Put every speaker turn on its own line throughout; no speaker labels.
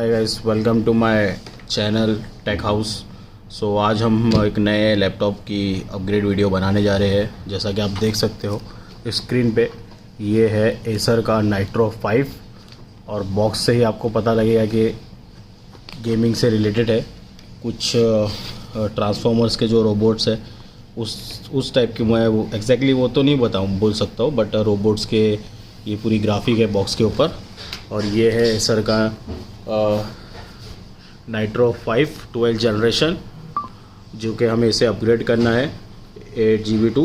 Hi guys, welcome to my channel tech house. So आज हम एक नए लैपटॉप की अपग्रेड वीडियो बनाने जा रहे हैं। जैसा कि आप देख सकते हो स्क्रीन पे, ये है एसर का नाइट्रो 5 और बॉक्स से ही आपको पता लगेगा कि गेमिंग से रिलेटेड है। कुछ ट्रांसफॉर्मर्स के जो रोबोट्स है उस टाइप की, मैं वो एग्जैक्टली वो तो नहीं बोल सकता हूँ, बट रोबोट्स के ये पूरी ग्राफिक है बॉक्स के ऊपर। और ये है एसर का नाइट्रो 5 12 जनरेशन, जो कि हमें इसे अपग्रेड करना है 8 GB टू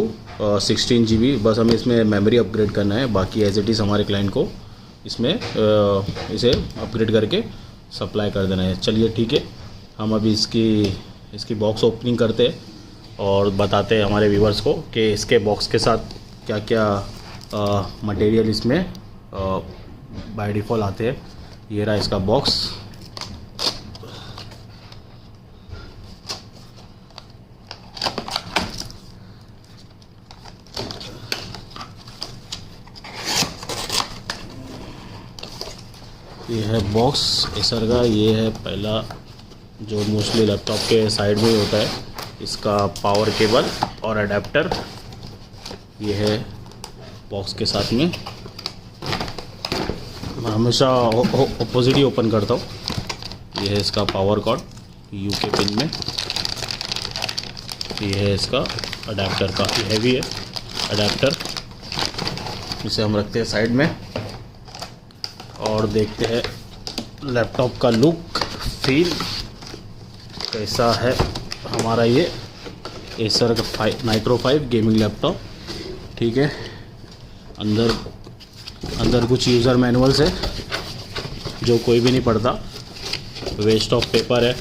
16 GB। बस हमें इसमें मेमोरी अपग्रेड करना है, बाकी एज इट इज़ हमारे क्लाइंट को इसमें इसे अपग्रेड करके सप्लाई कर देना है। चलिए ठीक है, हम अभी इसकी बॉक्स ओपनिंग करते हैं और बताते हैं हमारे व्यूवर्स को कि इसके बॉक्स के साथ क्या क्या मटेरियल इसमें बाय डिफ़ॉल्ट आते हैं। ये रहा इसका बॉक्स। ये है बॉक्स एसर का। ये है पहला, जो मोस्टली लैपटॉप के साइड में ही होता है, इसका पावर केबल और अडेप्टर। ये है बॉक्स के साथ में। मैं हमेशा ऑपोजिट ही ओपन करता हूँ। ये है इसका पावर कॉर्ड यूके पिन में। ये है इसका अडेप्टर, काफ़ी हैवी है अडेप्टर। इसे हम रखते हैं साइड में और देखते हैं लैपटॉप का लुक फील कैसा है हमारा ये एसर का नाइट्रो 5 गेमिंग लैपटॉप। ठीक है, अंदर कुछ यूज़र मैनुअल्स है जो कोई भी नहीं पढ़ता, वेस्ट ऑफ पेपर है।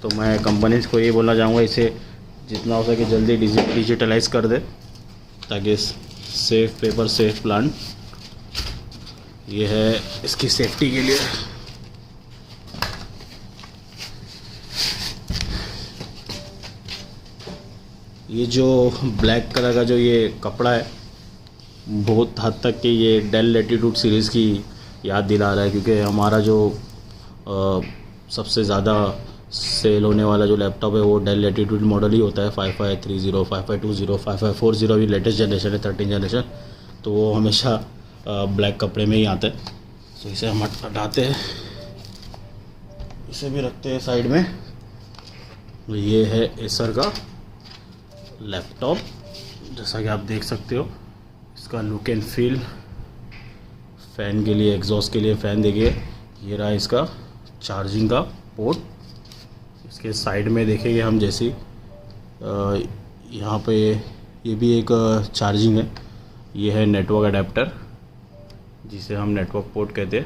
तो मैं कंपनीज को ये बोलना चाहूँगा, इसे जितना हो सके जल्दी डिजिटलाइज कर दे, ताकि सेफ पेपर सेफ प्लांट। ये है इसकी सेफ्टी के लिए। ये जो ब्लैक कलर का जो ये कपड़ा है, बहुत हद तक कि ये डेल लैटिट्यूड सीरीज़ की याद दिला रहा है, क्योंकि हमारा जो सबसे ज़्यादा सेल होने वाला जो लैपटॉप है वो डेल लैटिट्यूड मॉडल ही होता है। 5530, 5520, 5540 भी लेटेस्ट जनरेशन है, 13 जनरेशन। तो वो हमेशा ब्लैक कपड़े में ही आता है। तो इसे हम हटाते हैं, इसे भी रखते हैं साइड में। ये है एसर का लैपटॉप, जैसा कि आप देख सकते हो। इसका लुक एंड फील, फ़ैन के लिए, एग्जॉस्ट के लिए फ़ैन देखिए। ये रहा इसका चार्जिंग का पोर्ट। इसके साइड में देखेंगे हम, जैसी यहाँ पे ये भी एक चार्जिंग है। ये है नेटवर्क अडेप्टर, जिसे हम नेटवर्क पोर्ट कहते हैं।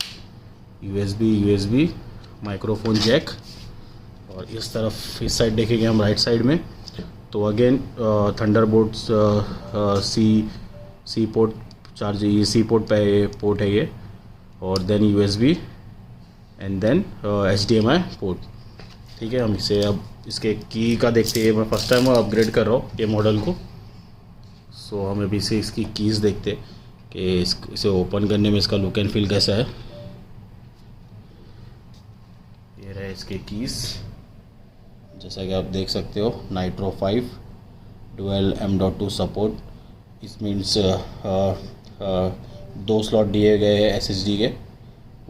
USB microphone jack. और इस तरफ इस साइड देखेंगे हम राइट साइड में, तो again thunderbolt C port charge, ये सी पोर्ट पे पोर्ट है ये। और then USB and then HDMI port. ठीक है, हम इसे अब इसके की का देखते हैं। मैं फर्स्ट टाइम अपग्रेड कर रहा हूँ ये मॉडल को। सो हम अभी से इसकी कीज़ देखते हैं कि इसे ओपन करने में इसका लुक एंड फील कैसा है। ये रहे इसके कीज़, जैसा कि आप देख सकते हो। Nitro 5 dual M.2 support. इस मीन्स 2 स्लॉट दिए गए हैं SSD के,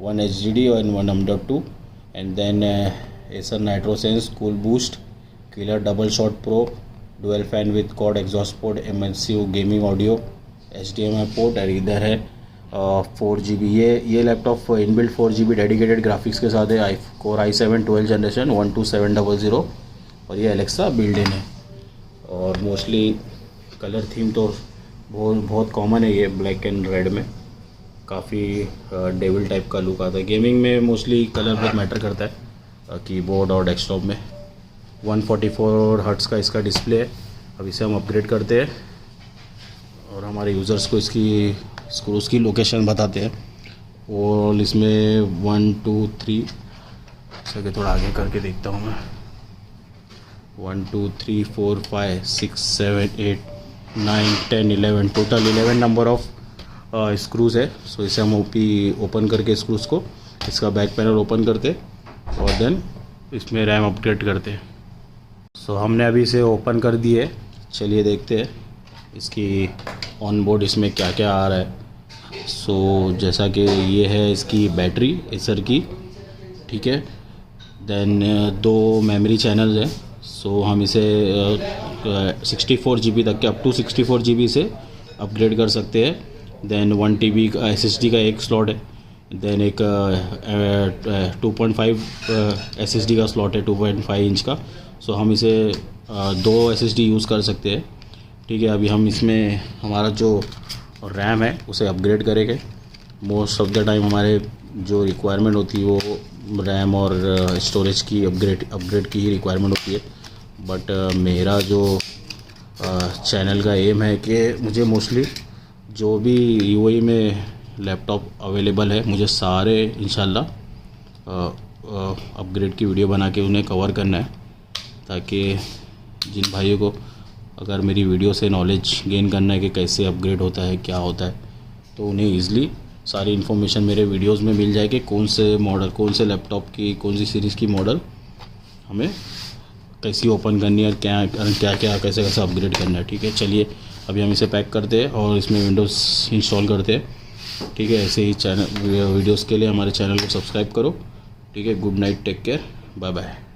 1 HDD और 1 M.2। And then Acer Nitro Sense cool boost killer double shot pro dual fan with quad exhaust port, MSU gaming audio, HDMI port. और इधर है 4 GB। ये laptop inbuilt 4 GB dedicated graphics के साथ है। Core i7 12 generation 12700। और ये Alexa build in है। और मोस्टली कलर थीम तो बहुत कॉमन है, ये ब्लैक एंड रेड में काफ़ी डेविल टाइप का लुक आता है। गेमिंग में मोस्टली कलर बहुत मैटर करता है कीबोर्ड और डेस्कटॉप में। 144 हर्ट्ज़ का इसका डिस्प्ले है। अब इसे हम अपग्रेड करते हैं और हमारे यूज़र्स को इसकी स्क्रूज़ की लोकेशन बताते हैं। और इसमें 1 2 3, सके थोड़ा आगे करके देखता हूँ मैं। 1 2 3 4 5 6 7 8 9 10 11, टोटल 11 नंबर ऑफ स्क्रूज़ है। सो इसे हम ओपन करके स्क्रूज़ को इसका बैक पैनल ओपन करते और देन इसमें रैम अपग्रेड करते। सो हमने अभी इसे ओपन कर दिए, चलिए देखते हैं इसकी ऑन बोर्ड इसमें क्या क्या आ रहा है। सो जैसा कि ये है इसकी बैटरी एसर की, ठीक है। देन 2 मेमोरी चैनल्स हैं। सो हम इसे 64 GB तक के, अप टू 64 GB से अपग्रेड कर सकते हैं। देन 1 TB का SSD का एक स्लॉट है। देन एक 2.5 SSD का स्लॉट है, 2.5 इंच का। सो हम इसे 2 SSD यूज़ कर सकते हैं, ठीक है। अभी हम इसमें हमारा जो रैम है उसे अपग्रेड करेंगे। मोस्ट ऑफ द टाइम हमारे जो रिक्वायरमेंट होती है वो रैम और स्टोरेज की अपग्रेड की ही रिक्वायरमेंट होती है। बट मेरा जो चैनल का एम है कि मुझे मोस्टली जो भी यूएई में लैपटॉप अवेलेबल है, मुझे सारे इंशाल्लाह अपग्रेड की वीडियो बना के उन्हें कवर करना है, ताकि जिन भाइयों को अगर मेरी वीडियो से नॉलेज गेन करना है कि कैसे अपग्रेड होता है, क्या होता है, तो उन्हें ईज़िली सारी इन्फॉर्मेशन मेरे वीडियोस में मिल जाए कि कौन से मॉडल, कौन से लैपटॉप की, कौन सी सीरीज़ की मॉडल हमें कैसी ओपन करनी है और क्या क्या कैसे कैसे अपग्रेड करना है, ठीक है। चलिए अभी हम इसे पैक करते हैं और इसमें विंडोज़ इंस्टॉल करते हैं, ठीक है। ऐसे ही चैनल वीडियोज़ के लिए हमारे चैनल को सब्सक्राइब करो, ठीक है। Good night, take care, bye bye.